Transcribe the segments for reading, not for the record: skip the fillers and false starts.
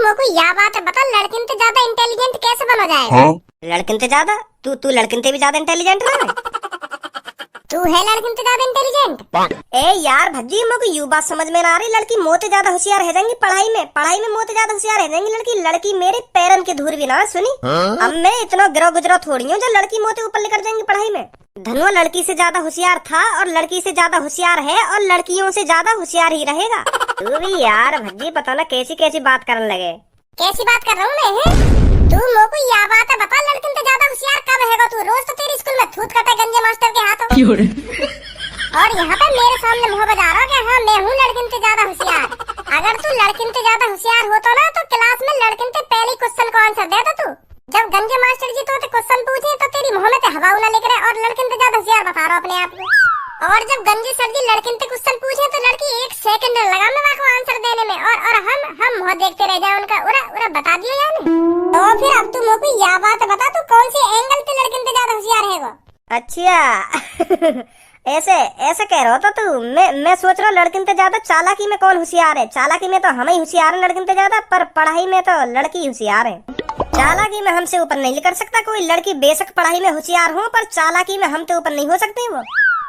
मेरे को यह बात बता, लड़किन से ज्यादा इंटेलिजेंट कैसे बना जाएगा? हाँ? लड़किन से ज्यादा? तू लड़किन से भी ज्यादा इंटेलिजेंट है। तू है लड़किन से ज्यादा इंटेलिजेंट? ए यार भज्जी, मेरे को यू बात समझ में ना आ रही। लड़की मोते ज्यादा होशियार रह जाएंगी पढ़ाई में मोते ज्यादा होशियार रह जाएंगी लड़की मेरे पैरन की धूल भी ना सुनी। अब मैं इतना गिरो गुजरा थोड़ी हूँ जो लड़की मोते ऊपर लेकर जाएंगी पढ़ाई में। धनुआ लड़की से ज्यादा होशियार था और लड़की से ज्यादा होशियार है और लड़कियों से ज्यादा होशियार ही रहेगा। तू भी यार भज्जी पता ना कैसी कैसी बात करने लगे। कैसी बात कर रहा हूँ मैं? तू मेरे को यह बात बता, लड़किन से ज्यादा होशियार कब हैगा तू? रोज तो तेरे स्कूल में थूत करता है गंजे मास्टर के हाथों, और यहाँ पे मेरे सामने मुँह बजा रहा कि हाँ मैं हूँ लड़किन से ज्यादा होशियार। अगर तू लड़किन से ज्यादा होशियार होता ना तो क्लास में लड़किन से पहले क्वेश्चन को आंसर देता तू। जब गंजे मास्टर जी तो क्वेश्चन पूछे तो तेरी मुँह में हवा ना लेकर और लड़किन से ज्यादा होशियार बता रहा अपने आप को। और जब गंजे सर जी लड़किन से क्वेश्चन पूछे तो लड़की 1 सेकंड लगा मैं को आंसर देने में, और हम मुँह देखते रह जाए उनका। उरा बता दिया यार। तो फिर अब तू मेरे को यह बात बता, तू कौन से एंगल पे लड़किन से ज्यादा होशियार है वो? अच्छा ऐसे कह रहा था तू। मैं सोच रहा हूँ लड़किन से ज्यादा चालाकी में कौन होशियार है। चालाकी में तो हम ही होशियार है लड़किन से ज्यादा, पर पढ़ाई में तो लड़की होशियार है। चालाकी में हमसे ऊपर नहीं कर सकता कोई। लड़की बेशक पढ़ाई में होशियार हो पर चालाकी में हमसे ऊपर नहीं हो सकती वो।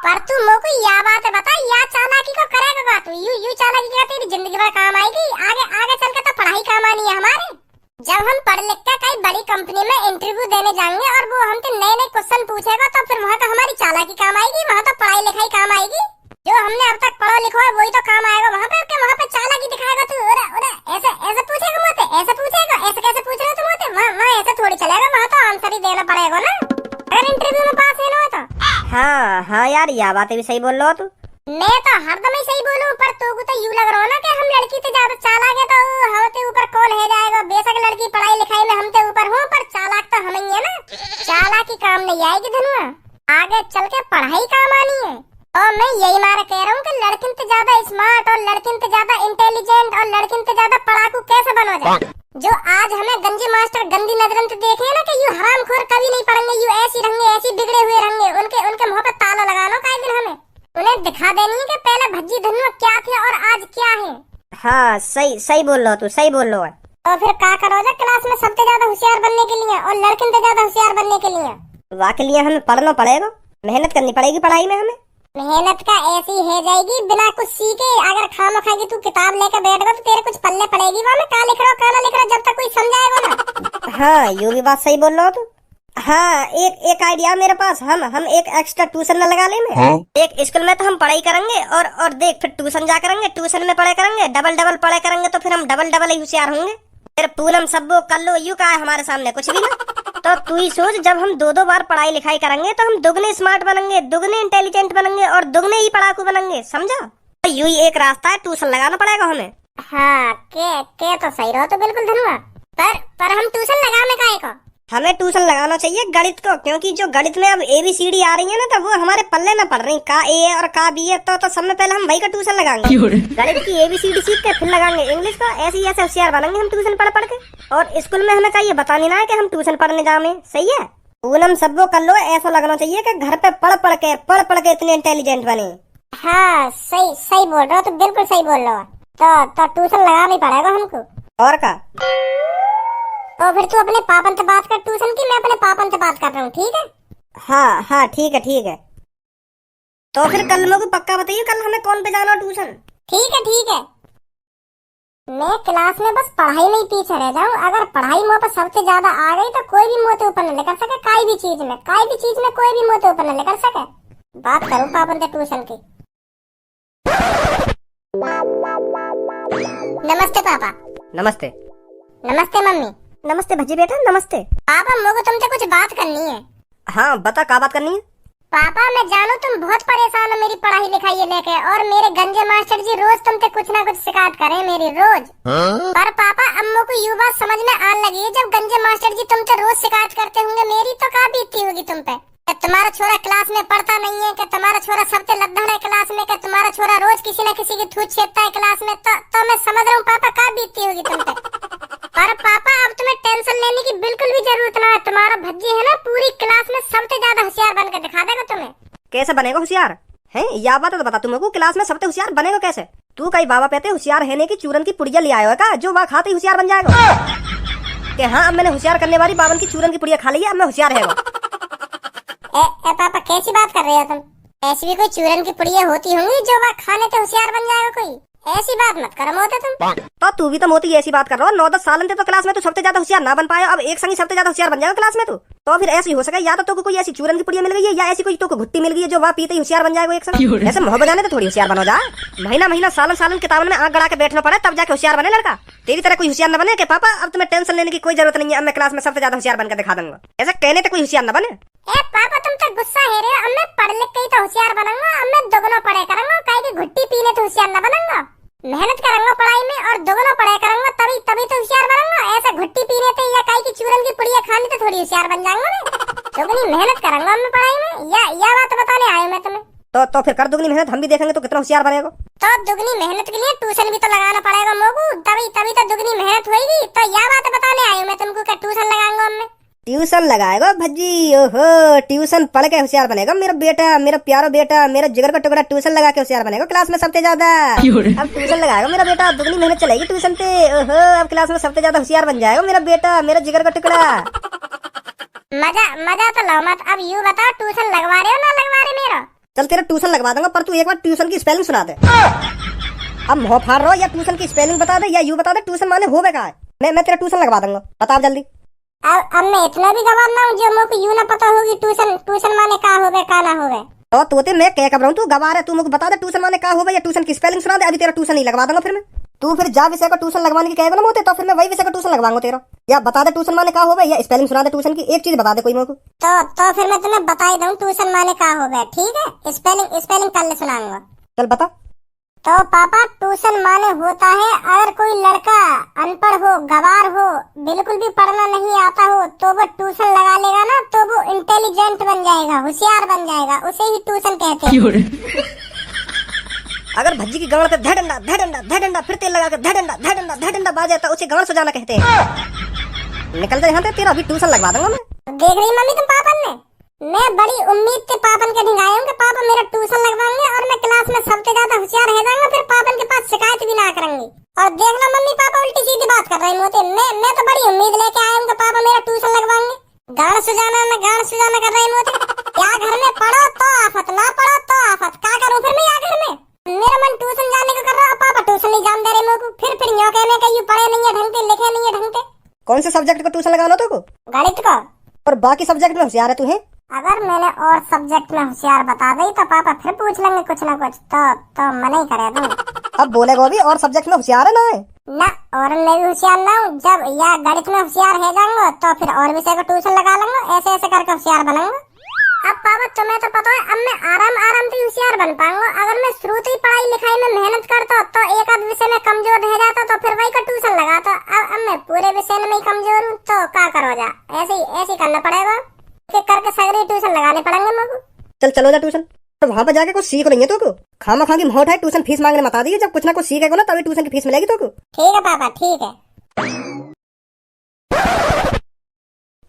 पर तू मेरे को यह बात बता, या चालाकी को करेगा तू? यू चालाकी क्या तेरी जिंदगी भर काम आएगी? आगे चल के तो पढ़ाई काम आनी है हमारे। जब हम पढ़ लिख के कई बड़ी कंपनी में इंटरव्यू देने जाएंगे और वो हमसे नए क्वेश्चन पूछेगा तो फिर वहाँ तो हमारी चालाकी काम आएगी, वहाँ तो पढ़ाई लिखाई काम आएगी। जो हमने अब तक पढ़ा लिखा है वही तो काम आएगा वहाँ पे चालाकी दिखाएगा तू। ऐसे पूछेगा मुझे, ऐसे पूछेगा, ऐसे कैसे पूछ रहे हो तुम मुझे? वहाँ ऐसे थोड़ी चलेगा, वहाँ तो आंसर ही देना पड़ेगा ना अगर इंटरव्यू में पास है ना तो। हाँ यार यह बातें भी सही बोल रहा हो तू। मैं तो हरदम ही सही बोलूं, पर तू को तो यूं लग रहा हो ना कि हम लड़की से ज्यादा चालाक है तो हमसे ऊपर कौन है जाएगा। बेशक लड़की पढ़ाई लिखाई में हमसे ऊपर हो, पर चालाक तो हम ही है ना। चालाकी काम नहीं आएगी धनुआ, आगे चल के पढ़ाई काम आनी है। और मैं यही मारा कह रहा हूँ कि लड़किन से ज्यादा स्मार्ट और लड़किन से ज्यादा इंटेलिजेंट और लड़किन से ज्यादा पढ़ाकू कैसे बनो जाए। जो आज हमें गंजे मास्टर गंदी नजरन से देखे है ना कि यू हरामखोर कभी नहीं पढ़ेंगे, यू ऐसी रहेंगे, ऐसी बिगड़े हुए रहेंगे, उनके मुँह पे ताला लगा लो कई दिन। हमें उन्हें दिखा देनी है कि पहले भज्जी धनुआ क्या थे और आज क्या है। हाँ सही बोल रहा हो तू, सही बोल रहा है। तो फिर क्या करोगे क्लास में सबसे ज्यादा होशियार बनने के लिए और लड़किन से ज्यादा होशियार बनने के लिए? वाकई लिए हमें पढ़ना पड़ेगा, मेहनत करनी पड़ेगी पढ़ाई में। हमें मेहनत का ऐसी है जाएगी बिना कुछ सीखे। अगर खामा खाएगी तू किताब लेकर बैठेगा तो तेरे कुछ पल्ले पड़ेगी वहाँ में क्या लिख रहा हो क्या ना लिख रहा जब तक कोई समझाएगा ना। हाँ यू भी बात सही बोल रहा हो तू। हाँ एक आइडिया मेरे पास। हम एक एक्स्ट्रा ट्यूशन न लगा ले में। हाँ? एक स्कूल में तो हम पढ़ाई करेंगे और देख फिर ट्यूशन जा करेंगे, ट्यूशन में पढ़ाई करेंगे, डबल पढ़ाई करेंगे तो फिर हम डबल ही होशियार होंगे। फिर पूनम सब्बो कर लो यू का है हमारे सामने कुछ भी ना। तो तू ही सोच, जब हम 2 बार पढ़ाई लिखाई करेंगे तो हम दुगने स्मार्ट बनेंगे, दुगने इंटेलिजेंट बनेंगे और दुगने ही पढ़ाकू बनेंगे, समझा? तो यू ही एक रास्ता है, ट्यूशन लगाना पड़ेगा हमें। हाँ के तो सही रहो तो बिल्कुल धनुआ, पर हम ट्यूशन लगाने का है हमें ट्यूशन लगाना चाहिए गणित को, क्योंकि जो गणित में अब ABCD आ रही है ना तो वो हमारे पल्ले न पड़ रही। का A है और का B है तो सब में पहले हम वही का ट्यूशन लगाएंगे। गणित की ABCD सीख के फिर लगाएंगे इंग्लिश का। ऐसे होशियार बनेंगे हम ट्यूशन पढ़ के। और स्कूल में हमें चाहिए बतानी ना है कि हम ट्यूशन पढ़ने जाए। सही है, पूनम सबको कर लो। ऐसा लगना चाहिए कि घर पे पढ़ के इतने इंटेलिजेंट बने। हाँ सही बोल रहे हो तो बिल्कुल सही बोल रहे हो। तो ट्यूशन लगाना ही पड़ेगा हमको। और का तो फिर तू अपने पापन से बात कर ट्यूशन की, मैं अपने पापन से बात कर रहा हूँ, ठीक है? हाँ ठीक है। तो फिर कल मेरे को पक्का बताइए कल हमें कौन पे जाना ट्यूशन। ठीक है। मैं क्लास में बस पढ़ाई में ही पीछे रह जाऊँ। अगर पढ़ाई मुँह पर सबसे ज्यादा आ गई तो कोई भी मुँह से ऊपर न कर सके। कोई भी चीज में कोई भी मुँह से ऊपर न कर सके। बात करूँ पापन से ट्यूशन की। नमस्ते पापा। नमस्ते मम्मी। नमस्ते भज्जी बेटा, नमस्ते। पापा मुझे तुमसे कुछ बात करनी है। हाँ बता, क्या बात करनी है? पापा मैं जानू तुम बहुत परेशान हो मेरी पढ़ाई लिखाई लेके, और मेरे गंजे मास्टर जी रोज तुमसे कुछ ना कुछ शिकायत करें मेरी रोज। पर पापा अम्मू को यू बात समझ में आने लगी है, जब गंजे मास्टर जी तुमसे रोज शिकायत करते होंगे मेरी तो क्या बीतती होगी तुम पे। कि तुम्हारा छोरा क्लास में पढ़ता नहीं है, कि तुम्हारा छोरा सबसे लद्दड़ है क्लास में, कि तुम्हारा छोरा रोज किसी न किसी की थूत छेदता है क्लास में। तो मैं समझ रहा हूँ पापा क्या बीतती होगी तुम पे। पर पापा अब तुम्हें टेंशन लेने की बिल्कुल भी जरूरत ना है। तुम्हारा भज्जी है ना पूरी क्लास में सबसे ज्यादा होशियार बन के दिखा देगा तुम्हें। कैसे बनेगा होशियार है? या बात तो बता, तुमको क्लास में सबसे होशियार बनेगा कैसे? तू कई बाबा कहते होशियार है की चूरन की पुड़िया ले आयो है का, जो वहाँ खाते ही होशियार बन जाएगा। कि हाँ अब मैंने होशियार करने वाली बावन की चूरन की पुड़िया खा ली है, अब मैं होशियार है। पापा कैसी बात कर रहे हो तुम? ऐसी भी कोई चूरन की पुड़िया होती होंगी जो वहाँ खाने तो होशियार बन जाएगा कोई, ऐसी बात मत करो मोते तुम। तो तू भी तो मोती ऐसी बात कर रहा हो, 9-10 साल थे तो क्लास में तू सबसे ज्यादा होशियार ना बन पाया, अब एक संग सबसे ज्यादा होशियार बन जाएगा क्लास में तू। तो फिर ऐसी हो सके या तो कोई ऐसी चूरन की पुड़िया मिल गई है या ऐसी कोई तो घुट्टी मिल गई है जो वहाँ पीते ही होशियार बन जाएगा एक संग। ऐसे मुँह बजाने तो थोड़ी होशियार बनो जा, महीना महीना सालन सालन किताबन में आंख गड़ा के बैठना पड़े तब जाके होशियार बने लड़का। तेरी तरह कोई होशियार न बने कि पापा अब तुम्हें टेंशन लेने की कोई जरूरत नहीं है, अब मैं क्लास में सबसे ज्यादा होशियार बनकर दिखा दूंगा, ऐसा कहने तो कोई होशियार न बने। पापा तुम तो गुस्सा है रे, अब मैं पढ़ लिख के ही तो होशियार बनूंगा, अब मैं दोगुना पढ़े करूंगा, काहे की घुट्टी पीने तो होशियार न बनूंगा। मेहनत करूंगा पढ़ाई में और दोगुना पढ़ाई करूंगा तभी तो होशियार बनूंगा। ऐसा घुट्टी पीने थे या काहे की चूरन की पुड़िया खानी तो थोड़ी होशियार बन जाऊंगा मैं। दोगुनी मेहनत करूंगा मैं पढ़ाई में, या बात बताने आया मैं तुम्हें। तो फिर कर दुगनी मेहनत, हम भी देखेंगे तो कितना होशियार बनेगा। तो दुगनी मेहनत के लिए ट्यूशन भी तो लगाना पड़ेगा मोगू, तभी तो दुगनी मेहनत होगी। तो यह बात बताने आई हूँ मैं तुमको कि ट्यूशन लगाऊंगा मैं। ट्यूशन लगाएगा भज्जी? ओहो, ट्यूशन पढ़ के होशियार बनेगा मेरा बेटा, मेरा प्यारा बेटा, मेरा जिगर का टुकड़ा ट्यूशन लगा के होशियार बनेगा क्लास में सबसे ज्यादा। अब ट्यूशन लगाएगा मेरा बेटा, दुगनी मेहनत चलेगी ट्यूशन पे। ओहो, अब क्लास में सबसे ज्यादा होशियार बन जाएगा मेरा बेटा, मेरा जिगर का टुकड़ा। मजा तो लो मत, अब यूँ बताओ ट्यूशन लगवा रहे हो ना लगवा रहे मेरा? चल तेरा ट्यूशन लगवा दूंगा, पर तू एक बार ट्यूशन की स्पेलिंग सुना दे। अब मुँह फाड़ रहा हो, या ट्यूशन की स्पेलिंग बता दे या यूँ बता दे ट्यूशन माने हो बेका है। मैं तेरा ट्यूशन लगवा दूंगा, बता जल्दी। अब मैं इतना भी गवार ना हूँ जो मुझे यूँ ना पता होगी ट्यूशन माने का होवे का ना होवे। तो तोते मैं क्या कर रहा हूँ, तू गवार है, तू मुझे बता दे ट्यूशन माने का होवे या ट्यूशन की स्पेलिंग सुना दे, अभी तेरा ट्यूशन नहीं लगवा दूंगा फिर मैं। तू फिर जा विषय का ट्यूशन लगवाने की कहेगा ना मोते, तो फिर मैं वही विषय का ट्यूशन लगवाऊंगा तेरा। या बता दे ट्यूशन माने का होवे या स्पेलिंग सुना दे ट्यूशन की, एक चीज बता दे कोई मुझको। तो फिर मैं तुम्हें बता ही दूं ट्यूशन माने का होवे, ठीक है? स्पेलिंग कल सुनाऊंगा। चल बता। तो पापा ट्यूशन माने होता है अगर कोई लड़का अनपढ़ हो, गवार हो, बिल्कुल भी पढ़ना नहीं आता हो, तो वो ट्यूशन लगा लेगा ना तो वो इंटेलिजेंट बन जाएगा, होशियार बन जाएगा, उसे ही ट्यूशन कहते हैं। अगर भज्जी की गांड पे धड़ंडा फिर तेल लगा के धड़ंडा बाजे तो उसे गांड सुजाना कहते हैं। निकल जाए यहाँ से, तेरा अभी ट्यूशन लगवा दूंगा मैं। देख रही मम्मी तुम पापन ने, मैं बड़ी उम्मीद से पापन के ढिंगाया हूँ कि पापा मेरा ट्यूशन लगवाएंगे और मैं क्लास में सबसे ज्यादा होशियार रह जाऊंगा, फिर पापन के पास शिकायत भी ना करेंगे। और देखना मम्मी पापा उल्टी सीधी बात कर रहे होते, मैं तो बड़ी उम्मीद लेके आया हूँ कि पापा मेरा ट्यूशन लगवाएंगे। गाड़ सुजाना कर रहे होते, क्या घर में पढ़ो तो आफत, ना पढ़ो तो आफत, क्या करूँ फिर मैं यहाँ घर में? मेरा मन ट्यूशन जाने को कर रहा है, पापा ट्यूशन नहीं जान दे रहे मेरे को, फिर यूँ कहने का यू पढ़े नहीं है ढंग से, लिखे नहीं है ढंग से। कौन से सब्जेक्ट को ट्यूशन लगाना तो? गणित को। और बाकी सब्जेक्ट में होशियार है तू है? अगर मैंने और सब्जेक्ट में होशियार बता दी तो पापा फिर पूछ लेंगे कुछ ना कुछ, तो मना ही करे तुम। अब बोलेगा भी और सब्जेक्ट में होशियार है ना और मैं भी होशियार ना हूँ, जब या गणित में होशियार है जाऊंगा तो फिर और विषय को ट्यूशन लगा लूंगा, ऐसे करके होशियार बनूंगा। अब पापा तुम्हें तो पता है अब मैं आराम से होशियार बन पाऊंगा। अगर मैं शुरू से ही पढ़ाई लिखाई में मेहनत करता तो एक आध विषय में कमजोर रह जाता तो फिर वही का ट्यूशन लगाता। अब मैं पूरे विषय में कमजोर हूँ तो क्या करो जा, ऐसे करना पड़ेगा, करके सगरे ट्यूशन लगाने पड़ेंगे मुझे। चलो जा ट्यूशन, तो वहाँ पर जाके कुछ सीख रही है तो खामा खा की मोह उठाए ट्यूशन फीस मांगने मत आ दी, जब कुछ ना कुछ सीखेगा ना तभी ट्यूशन की फीस मिलेगी तो। ठीक है पापा ठीक है।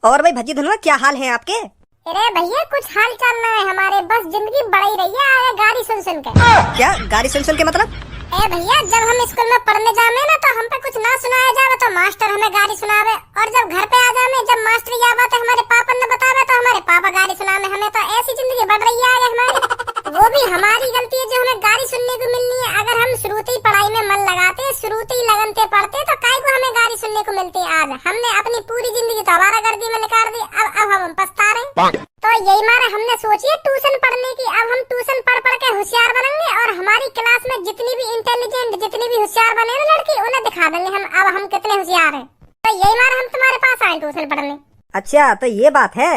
और भाई भज्जी धनुआ क्या हाल है आपके? अरे भैया कुछ हाल चाल ना है हमारे, बस जिंदगी बढ़ी रही है आगे गाड़ी सुन के। क्या गाड़ी सुन के मतलब? ए भैया जब हम स्कूल में पढ़ने जावे ना तो हम पे कुछ ना सुनाया जावे तो मास्टर हमें गाड़ी सुनावे, और जब घर पे आ जावे जब मास्टर यह बात हमारे पापा ने बतावे तो हमारे पापा गाड़ी सुनावे हमें। तो ऐसी जिंदगी बढ़ रही है आगे हमारी। वो भी हमारी गलती है जो हमें गाड़ी सुनने को मिलनी है। अगर हम शुरूती पढ़ाई में मन लगाते, शुरूती लगन से पढ़ते तो काहे को हमें गाड़ी सुनने को मिलती। आज हमने अपनी पूरी जिंदगी तो आवारागर्दी में निकाल दी, अब हम पछता रहे। तो यही मारे हमने सोची है ट्यूशन पढ़ने की। अब हम ट्यूशन पढ़ के होशियार बनेंगे और हमारी क्लास में जितनी भी इंटेलिजेंट, जितनी भी होशियार बने ना लड़की, उन्हें दिखा देंगे हम अब हम कितने होशियार हैं। तो यही मारे हम तुम्हारे पास आए ट्यूशन पढ़ने। अच्छा तो ये बात है।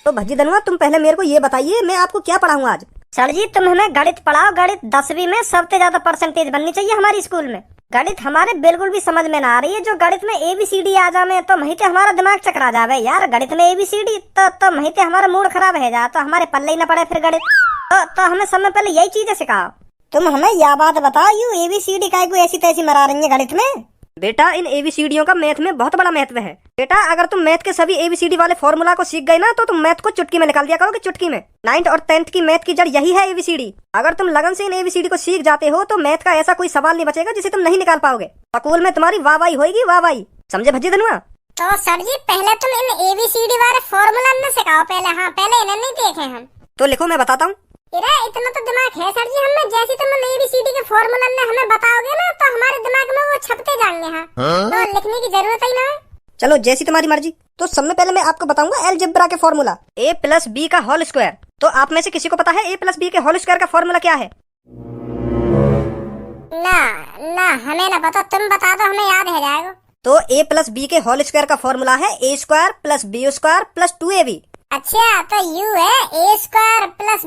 तो भज्जी धनुआ तुम पहले मेरे को ये बताइए मैं आपको क्या पढ़ाऊँ आज? सर जी तुम हमें गणित पढ़ाओ। गणित 10वीं में सबसे ज्यादा परसेंटेज बननी चाहिए हमारी स्कूल में। गणित हमारे बिल्कुल भी समझ में ना आ रही है। जो गणित में ABCD आ जावे तो वहीं से हमारा दिमाग चकरा जावे यार। गणित में ABCD तो वहीं से हमारा मूड खराब है जा, तो हमारे पल्ले ही न पड़े फिर गणित। तो हमें समय पहले यही चीजें सिखाओ। तुम हमें यह बात बताओ, यू ABCD काय को ऐसी तैसी मरा रही है गणित में? बेटा इन एबीसीडियों का मैथ में बहुत बड़ा महत्व है। बेटा अगर तुम मैथ के सभी एबीसीडी वाले फॉर्मूला को सीख गए ना तो तुम मैथ को चुटकी में निकाल दिया करोगे, चुटकी में। 9th और 10th की मैथ की जड़ यही है एबीसीडी। अगर तुम लगन से इन एबीसीडी को सीख जाते हो तो मैथ का ऐसा कोई सवाल नहीं बचेगा जिसे तुम नहीं निकाल पाओगे। स्कूल में तुम्हारी वाहवाही होगी, वाहवाही। समझे भज्जी धनुआ? तो सर जी पहले तुम इन एबीसीडी वाले फॉर्मूला न सिखाओ पहले। हाँ पहले इन्हें नहीं देखे हम। तो लिखो मैं बताता हूँ। इतना तो दिमाग है सर जी हमें, जैसे तुम एबीसीडी के फॉर्मूला ने हमें बताओगे ना तो हमारे दिमाग में वो छपते जाएंगे। हाँ तो लिखने की जरूरत ही ना है। चलो जैसी तुम्हारी मर्जी। तो सबसे पहले मैं आपको बताऊंगा अलजेब्रा के फॉर्मूला, a + b का होल स्क्वायर। तो आप में से किसी को पता है a + b के होल स्क्वायर का फॉर्मूला क्या है? ना हमें ना पता, तुम बता दो हमें याद है जाएगा। तो a + b के होल स्क्वायर का फॉर्मूला है a² + b² + 2ab। अच्छा तो यू है a² +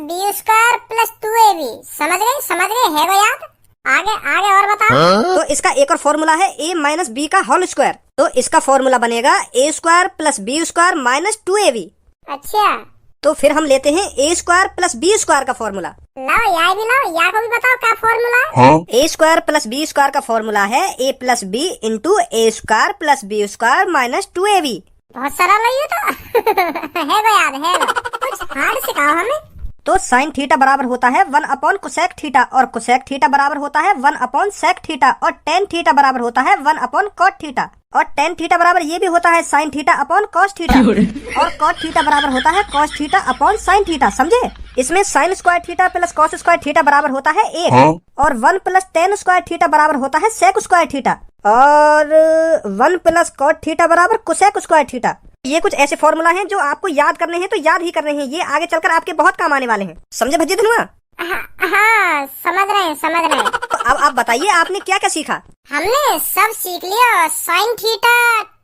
b² + 2ab। समझ गए है वो याद। आगे और बताओ। तो इसका एक और फॉर्मूला है a - b का होल स्क्वायर। तो इसका फॉर्मूला बनेगा a² + b² - 2ab। अच्छा तो फिर हम लेते हैं a² + b² का फॉर्मूला। लाओ या भी लाओ, या को भी बताओ क्या फॉर्मूला है। a² + b² का फॉर्मूला है a + b × a² + b² - 2ab। बहुत सरल है ये तो। है वो याद है वो। कुछ हार्ड सिखाओ हमें। तो sin थीटा बराबर होता है 1 / cosec थीटा, और cosec थीटा बराबर होता है 1 / sec थीटा, और tan थीटा बराबर होता है 1 / cot थीटा, और tan थीटा बराबर ये भी होता है sin थीटा / cos थीटा, और cot थीटा बराबर होता है cos थीटा / sin थीटा। समझे? इसमें sin square theta + cos square theta बराबर होता है 1, और 1 + tan स्क्वायर थीटा बराबर होता है sec स्क्वायर थीटा, और 1 + cot थीटा बराबर cosec स्क्वायर थीटा। ये कुछ ऐसे फॉर्मूला हैं जो आपको याद करने हैं तो याद ही करने हैं, ये आगे चलकर आपके बहुत काम आने वाले हैं। समझे भज्जी धनुआ? हाँ समझ रहे हैं। तो अब आप बताइए आपने क्या क्या सीखा? हमने सब सीख लिया, sin थीटा,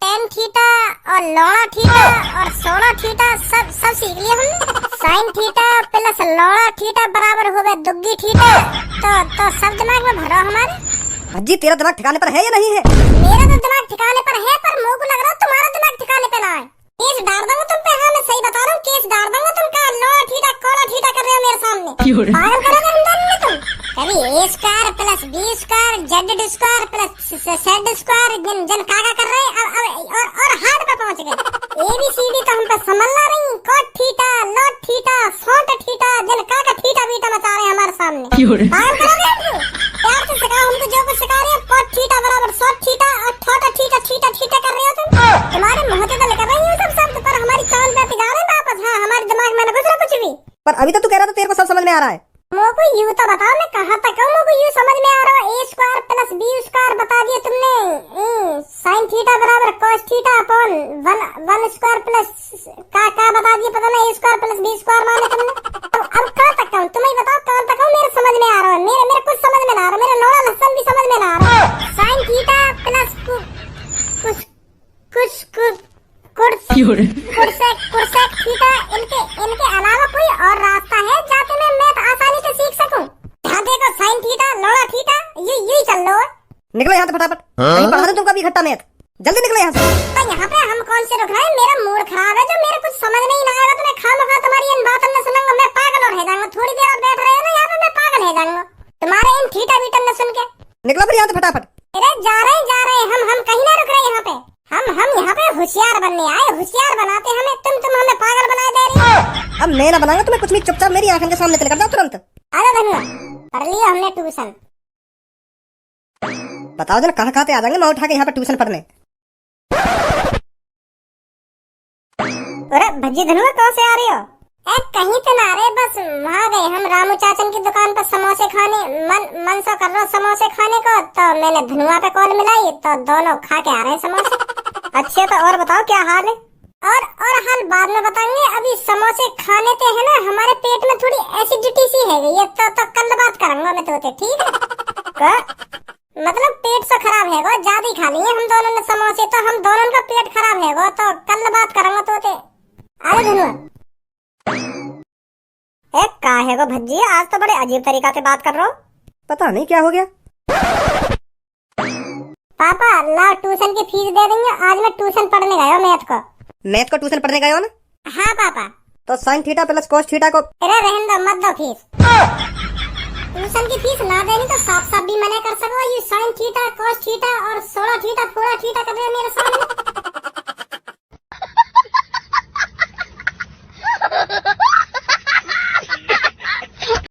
tan थीटा और लॉना थीटा और सोना थीटा सब सीख लिया हमने। sin थीटा + लॉना थीटा बराबर हो गए दुग्गी थीटा। तो सब दिमाग में भरो हमारे। भज्जी तेरा दिमाग ठिकाने पर है या नहीं है? मेरा तो दिमाग ठिकाने पर है, पर मुझको लग रहा है तुम्हारा दिमाग ठिकाने पे ना है। केस डाल दूंगा तुम पे। हाँ मैं सही बता रहा हूँ, केस डाल दूंगा तुम। क्या लॉना थीटा कोना थीटा कर रहे हो मेरे सामने? पागल करोगे हम दोनों ने तुम। कभी a² + b² z² + जन काका कर रहे और हार्ड पे पहुंच गए। एबीसीडी तो हम पे समझ ला रही। cot theta, log theta, sot theta, जन काका थीटा बीटा मचा रहे हैं हमारे सामने। पागल करोगे हमको? प्यार से सिखाओ हमको जो कुछ सिखा रहे हैं। cot थीटा बराबर sot थीटा और theta थीटा कर रहे हो तुम। तुम्हारे मुंह से तो निकल रही है सब शब्द, पर हमारी कान पे जा रहे हैं वापस। हाँ हमारे दिमाग में न घुस रहा कुछ भी। पर अभी तो तू कह रहा था तेरे को सब समझ में आ रहा है। मोको यू तो बताओ, मैं कहाँ तक हूँ? मोको यू समझ में आ रहा है। a² + b² बता दिया तुमने। sin थीटा बराबर cos थीटा / 1² प्लस का बता दिया, पता नहीं a² + b² माने तुमने। तो अब कहाँ तक हूँ तुम ही बताओ, कहाँ तक हूँ? मेरे समझ में आ रहा है। मेरे कुछ समझ में ना आ रहा। मेरा लौड़ा लहसुन भी समझ में ना आ रहा। sin थीटा + कुर्सेक थीटा, इनके अलावा कोई और रास्ता है जाके मैं मैथ आसानी से सीख सकूं? हाँ देखो sin थीटा, लौड़ा थीटा, यही चल लो। निकलो यहाँ से फटाफट। नहीं पढ़ा तुमको अभी इकट्ठा मैथ। जल्दी निकलो यहाँ से। तो यहाँ पे हम कौन से रुक रहे हैं? मेरा मूड खराब है जो मेरे कुछ समझ नहीं आएगा तो मैं खामखा तुम्हारी इन बातों में सुनूंगा। मैं पागल और रह जाऊंगा। थोड़ी देर और बैठ रहे हो ना यहाँ पे, मैं पागल रह जाऊंगा तुम्हारे इन थीटा बीटा में सुन के। निकलो फिर यहाँ से फटाफट। अरे जा रहे हैं हम कहीं ना रुक रहे यहाँ पे। हम यहाँ पे होशियार बनने आए। होशियार बनाते हमें, तुम हमें पागल बना दे रही हो। अब मैं ना बनाऊंगा तुम्हें कुछ भी, चुपचाप मेरी आंखों के सामने से निकल जाओ तुरंत। अरे धनुआ पढ़ लिया हमने ट्यूशन। बताओ जरा कहाँ आ जाएंगे मैं उठा के यहाँ पे ट्यूशन पढ़ने। अरे भज्जी धनुआ कहाँ से आ रही हो? कहीं तो ना रहे, बस वहाँ गए हम रामू चाचन की दुकान पर समोसे खाने। मन सा कर रहा समोसे खाने को, तो मैंने धनुआ पे कॉल मिलाई तो दोनों खा के आ रहे हैं समोसे। अच्छा तो और बताओ क्या हाल है? और हाल बाद में बताएंगे। अभी समोसे खाने ते है ना, हमारे पेट में थोड़ी एसिडिटी सी है गई है, तो कल बात करूंगा मैं तो। ठीक है मतलब पेट से खराब है वो, ज्यादा खा लिए हम दोनों ने समोसे, तो हम दोनों का पेट खराब है वो, तो कल बात करूंगा तो। अरे धनुआ का है वो भज्जी, आज तो बड़े अजीब तरीका से बात कर रहा हो। पता नहीं क्या हो गया। पापा ला ट्यूशन की फीस दे देंगे। आज मैं ट्यूशन पढ़ने गया मैथ को। मैथ को ट्यूशन पढ़ने गए हो ना? हाँ पापा। तो sin थीटा + cos थीटा को। अरे रहने दो, मत दो फीस। ट्यूशन की फीस ना देनी तो साफ साफ भी मना कर सको। You sine theta, cos theta और 16 थीटा, 4 थीटा कर रहे हो मेरे सामने।